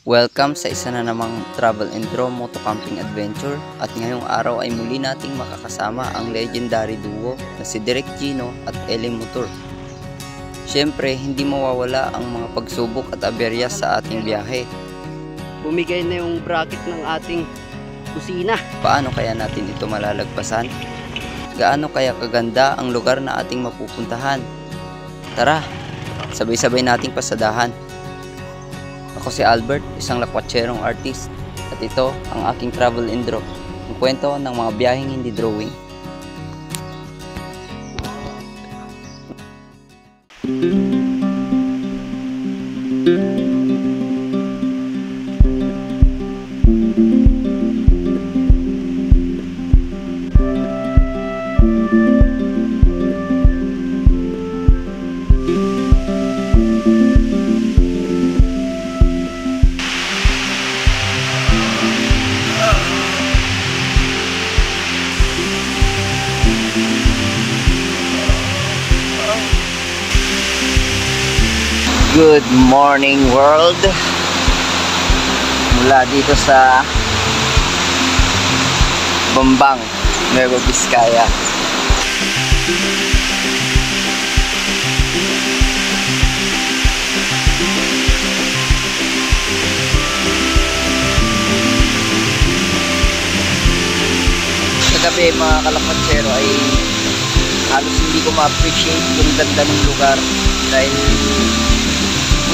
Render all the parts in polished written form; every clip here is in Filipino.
Welcome sa isa na namang Travel and Draw Moto Camping Adventure at ngayong araw ay muli nating makakasama ang legendary duo na si Direk Gino at Ellie Motor. Siyempre, hindi mawawala ang mga pagsubok at aberya sa ating biyahe. Bumigay na yung bracket ng ating kusina. Paano kaya natin ito malalagpasan? Gaano kaya kaganda ang lugar na ating mapupuntahan? Tara, sabay-sabay nating pasadahan. Ako si Albert, isang lakwatserong artist, at ito ang aking travel and draw, ang kwento ng mga biyaheng hindi drawing. Good morning world, mula dito sa Bambang, Nueva Vizcaya. Kagabi mga kalapatsero ay halos hindi ko ma-appreciate yung ganda ng lugar dahil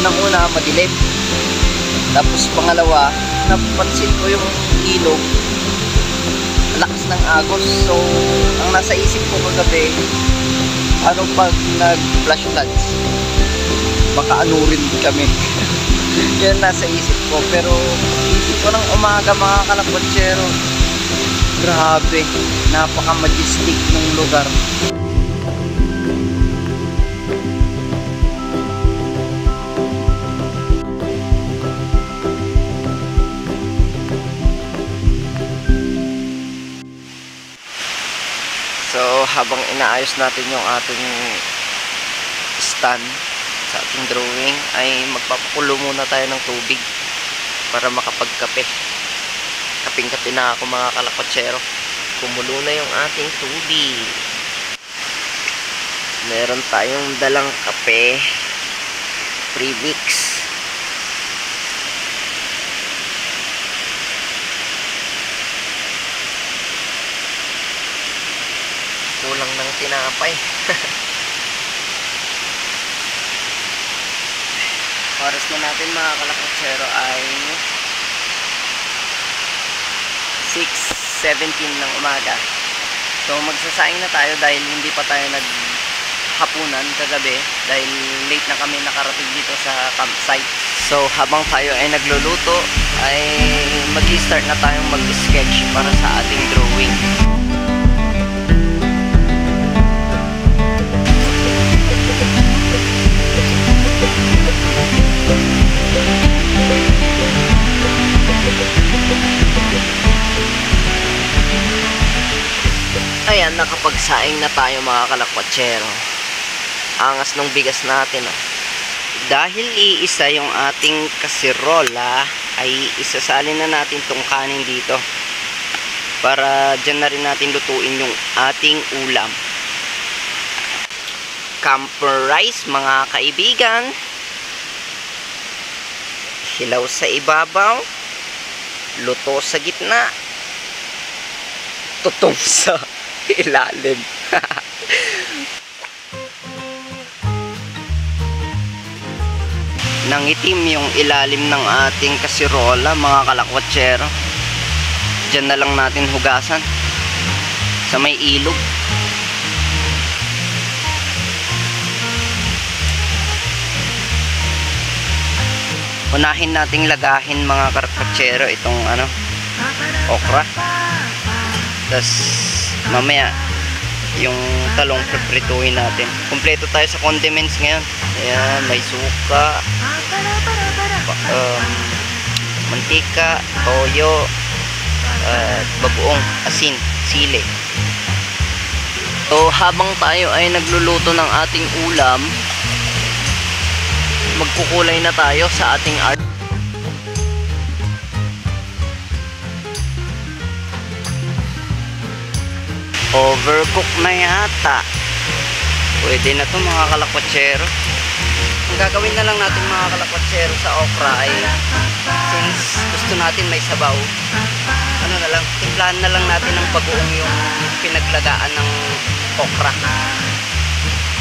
unang-una madilim, tapos pangalawa napansin ko yung ilog, lakas ng agos. So ang nasa isip ko kagabi, ano pag nag-flash floods, baka anurin kami. Yan nasa isip ko. Pero isip ko ng umaga mga kalapatsero, grabe, napaka-majestic ng lugar. So habang inaayos natin yung ating stand sa ating drawing, ay magpapakulo muna tayo ng tubig para makapagkape. Kaping-kape na ako mga kalapatsero. Kumulo na yung ating tubig. Meron tayong dalang kape, premix. Kulang ng tinapay. Oras na natin mga kalapatsero ay 6:17 ng umaga. So magsasaing na tayo dahil hindi pa tayo naghapunan kagabi dahil late na kami nakarating dito sa campsite. So habang tayo ay nagluluto ay mag-start na tayong mag-sketch para sa ating drawing. Ayan, nakapagsaing na tayo mga kalakwatsyero. Angas ng bigas natin. Dahil iisa yung ating kasirola, ay isasalin na natin tong kanin dito para dyan na rin natin lutuin yung ating ulam. Camper rice mga kaibigan, hilaw sa ibabaw, luto sa gitna, tutong sa ilalim. Nangitim yung ilalim ng ating kasirola mga kalakwatsyero. Diyan na lang natin hugasan sa may ilog. Unahin nating lagahin mga kalakwatsyero itong okra. Tas mamaya yung talong preprituhin natin. Kumpleto tayo sa condiments ngayon. Ayan, may suka, mantika, toyo, bagoong, asin, sili. So habang tayo ay nagluluto ng ating ulam, magkukulay na tayo sa ating art. Overcook na yata. Pwede na to mga kalakwatsero. Ang gagawin na lang natin mga kalakwatsero sa okra ay since gusto natin may sabaw, ano na lang, timplahan na lang natin ng bagoong yung pinaglagaan ng okra.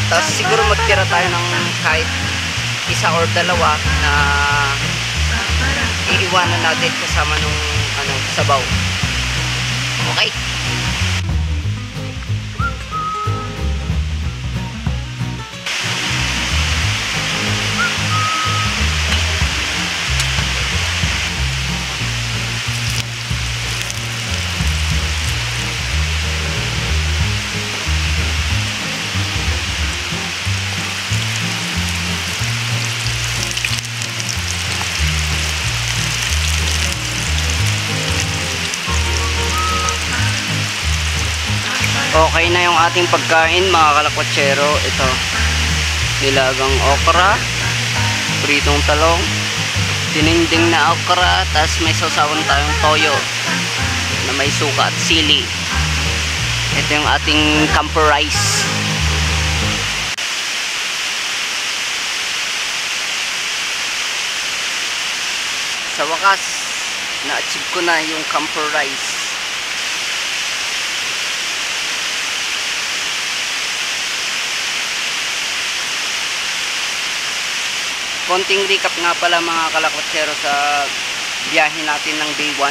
Tapos siguro magtira tayo ng kahit isa or dalawa na iiwanan natin kasama nung sabaw. Okay? Okay na yung ating pagkain mga kalakwatsero. Ito, nilagang okra, pritong talong, dininding na okra, tapos may sausawan tayong toyo na may suka at sili. Ito yung ating camper rice. Sa wakas, na-achieve ko na yung camper rice. Konting recap nga pala mga kalakwatsero sa biyahe natin ng day 1.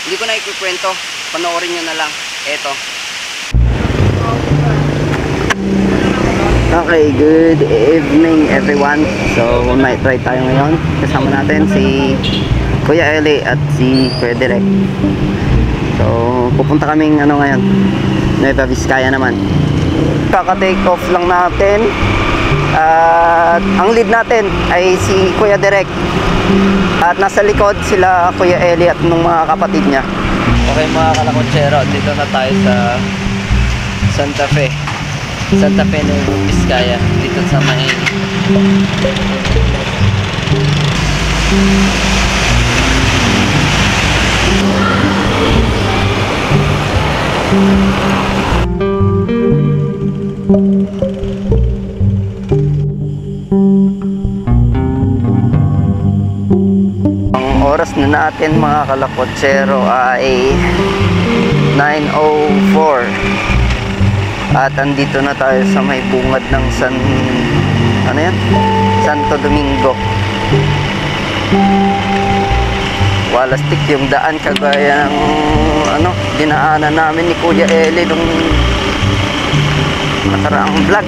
Hindi ko na ikukwento, panoorin nyo na lang. Eto. Okay, good evening everyone. So night ride tayo ngayon. Kasama natin si Kuya Eli at si Kuya Direk. So pupunta kaming ngayon, Nueva Vizcaya naman. Kaka-take off lang natin. At ang lead natin ay si Kuya Direk. At nasa likod sila Kuya Eli at nung mga kapatid niya. Okay mga kalakwatsero, dito na tayo sa Santa Fe, Nueva Vizcaya. Dito sa may oras na natin mga kalakwatsero ay 9:04 at andito na tayo sa may bungad ng Santo Domingo. Walastik yung daan kagaya ng dinaanan namin ni Kuya Eli nung nakaraang vlog.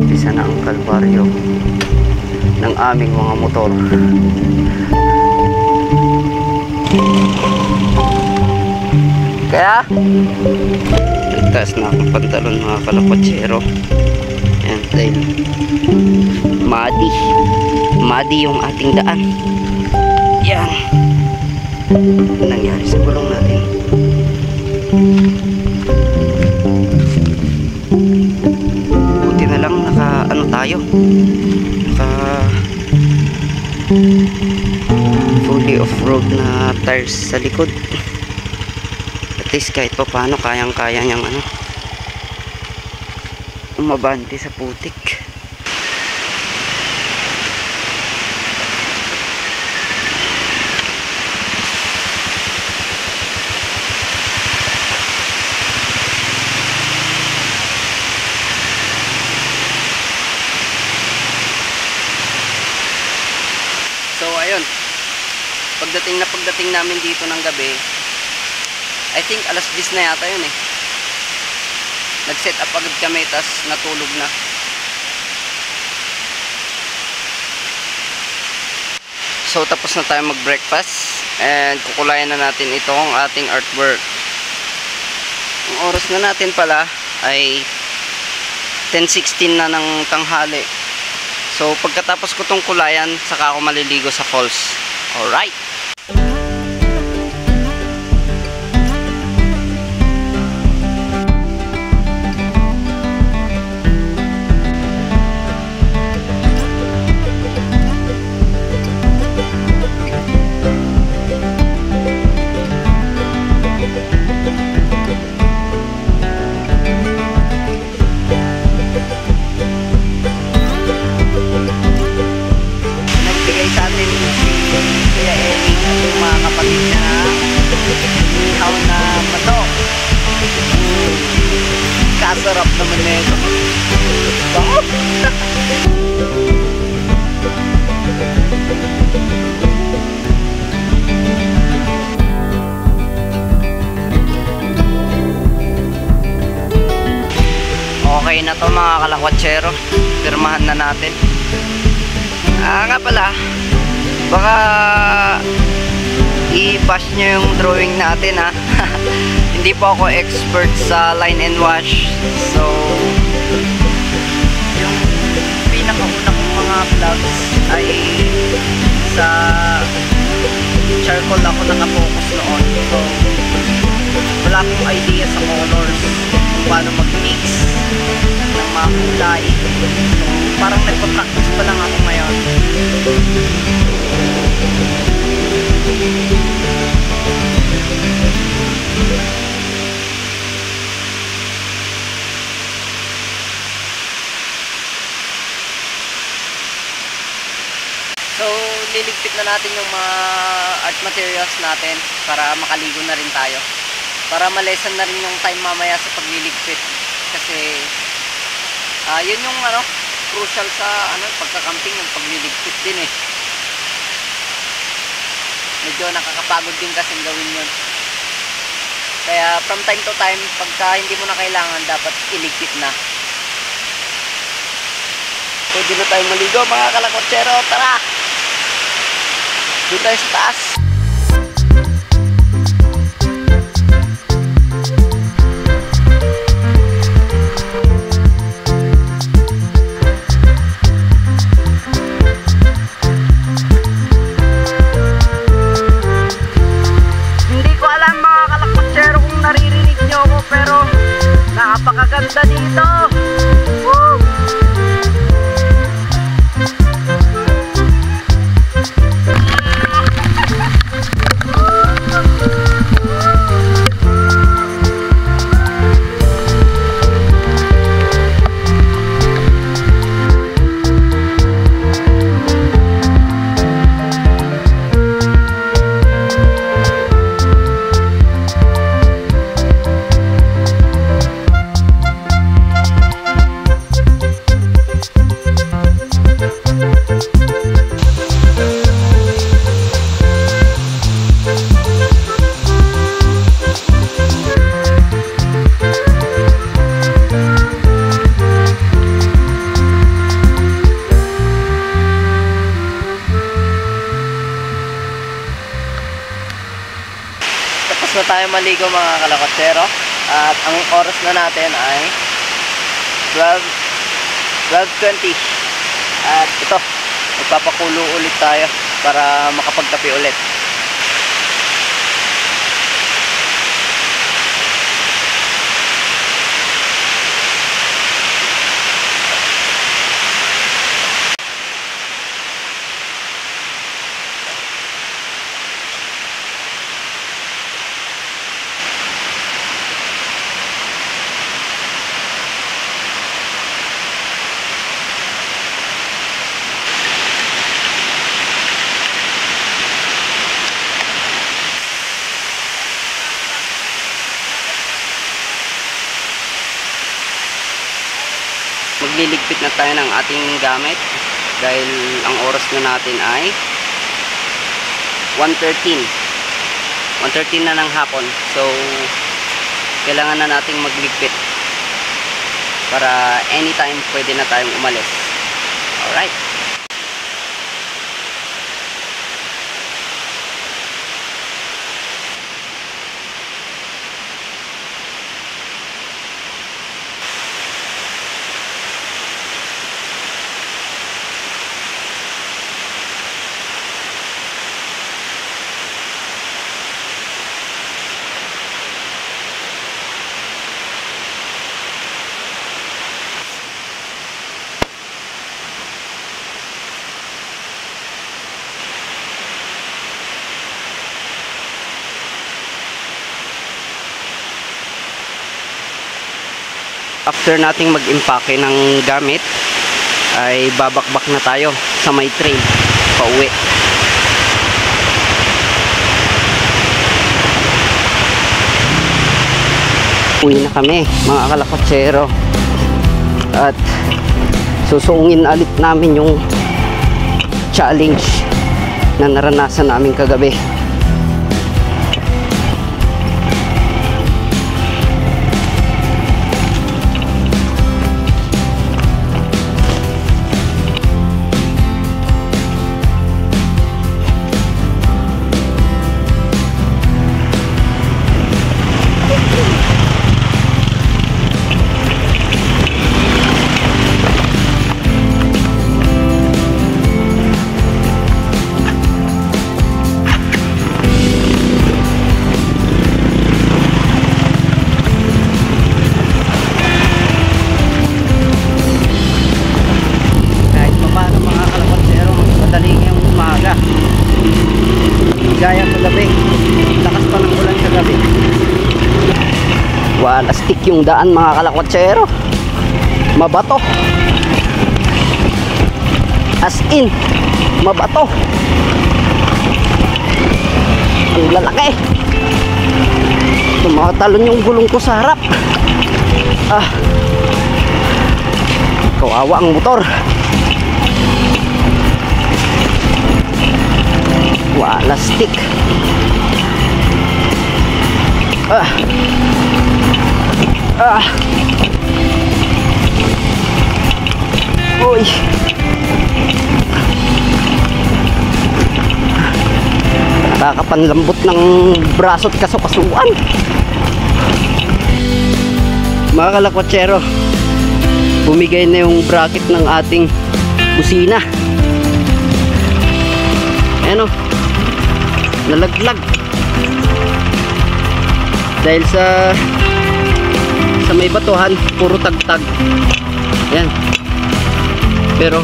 Isa na ang kalbaryo ng aming mga motor. Kaya nagtaas na akong pantalon mga kalakwatsero. Ayan, dahil muddy yung ating daan. Yan ang nangyari sa gulong natin. Tayo fully off-road na tires sa likod. At least kahit pa paano kayang-kaya niyang umabante sa putik. So ayun, pagdating namin dito ng gabi, I think alas 10 na yata yun eh. Nag-set up agad kami, tas natulog na. So tapos na tayo mag-breakfast and kukulayan na natin itong ating artwork. Ang oras na natin pala ay 10:16 na ng tanghali. So pagkatapos ko tong kulayan, saka ako maliligo sa falls. Alright. Sarap naman nito. Bango! Okay na to mga kalakwatsero. Pirmahan na natin. Nga pala, baka i-bash nyo yung drawing natin ha. Hindi po ako expert sa line and wash. So yung pinakauna kong mga vlogs ay sa charcoal ako nakafocus noon. So wala akong idea sa colors, kung paano mag-mix ng mga kulay. So parang nagpa-practice pa lang ako ngayon. So liligpit na natin yung mga art materials natin para makaligo na rin tayo, para ma-lessen na rin yung time mamaya sa pagliligpit, kasi yun yung crucial sa pagka-camping, yung pagliligpit din eh. Medyo nakakapagod din kasi gawin yun. Kaya from time to time, pagka hindi mo na kailangan, dapat iligpit na. Pwede na tayo maligo mga kalakwatsero, tara! Doon tayo sa taas. Hindi ko alam mga kalakwatsero kung naririnig nyo ako, pero napakaganda dito. Woo! Na tayo maligo mga kalakwatsero, at ang oras na natin ay 12:20, at ito magpapakulo ulit tayo para makapagkape ulit. Magliligpit na tayo ng ating gamit dahil ang oras na natin ay 1:13 na ng hapon. So kailangan na nating magligpit para anytime pwede na tayong umalis. Alright. After nating mag-impake ng gamit, ay babakbak na tayo sa may train pauwi. uwi na kami mga kalakotsero. At susungin ulit namin yung challenge na naranasan namin kagabi. Gaya kagabi, lakas pa ng ulan kagabi. Wala stick yung daan mga kalakotsero. Mabato. As in, mabato. Ang lalaki. Tumatalon yung gulong ko sa harap. Kawawa ang motor. Wala stick. Uy. Nakakapanlambot ng braso at kasukasuan. Mga kalakotsero, bumigay na yung bracket ng ating busina. Ayan o, nalaglag dahil sa may batuhan, puro tagtag. Ayan, pero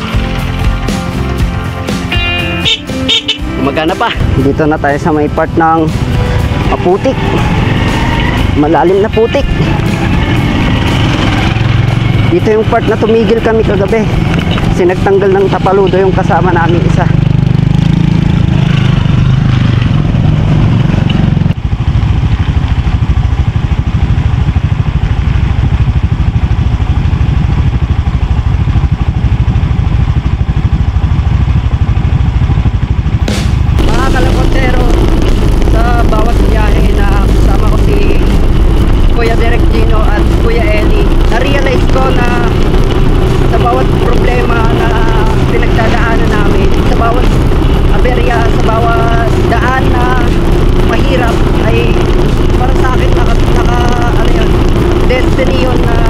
gumagana pa. Dito na tayo sa may part ng putik, malalim na putik. Dito yung part na tumigil kami kagabi kasi nagtanggal ng tapaludo yung kasama namin isa. Kuya Derek Gino at Kuya Eli, na-realize ko na sa bawat problema na pinagdadaanan namin, sa bawat aberya, sa bawat daan na mahirap, ay para sa akin naka ano yun, destiny yun na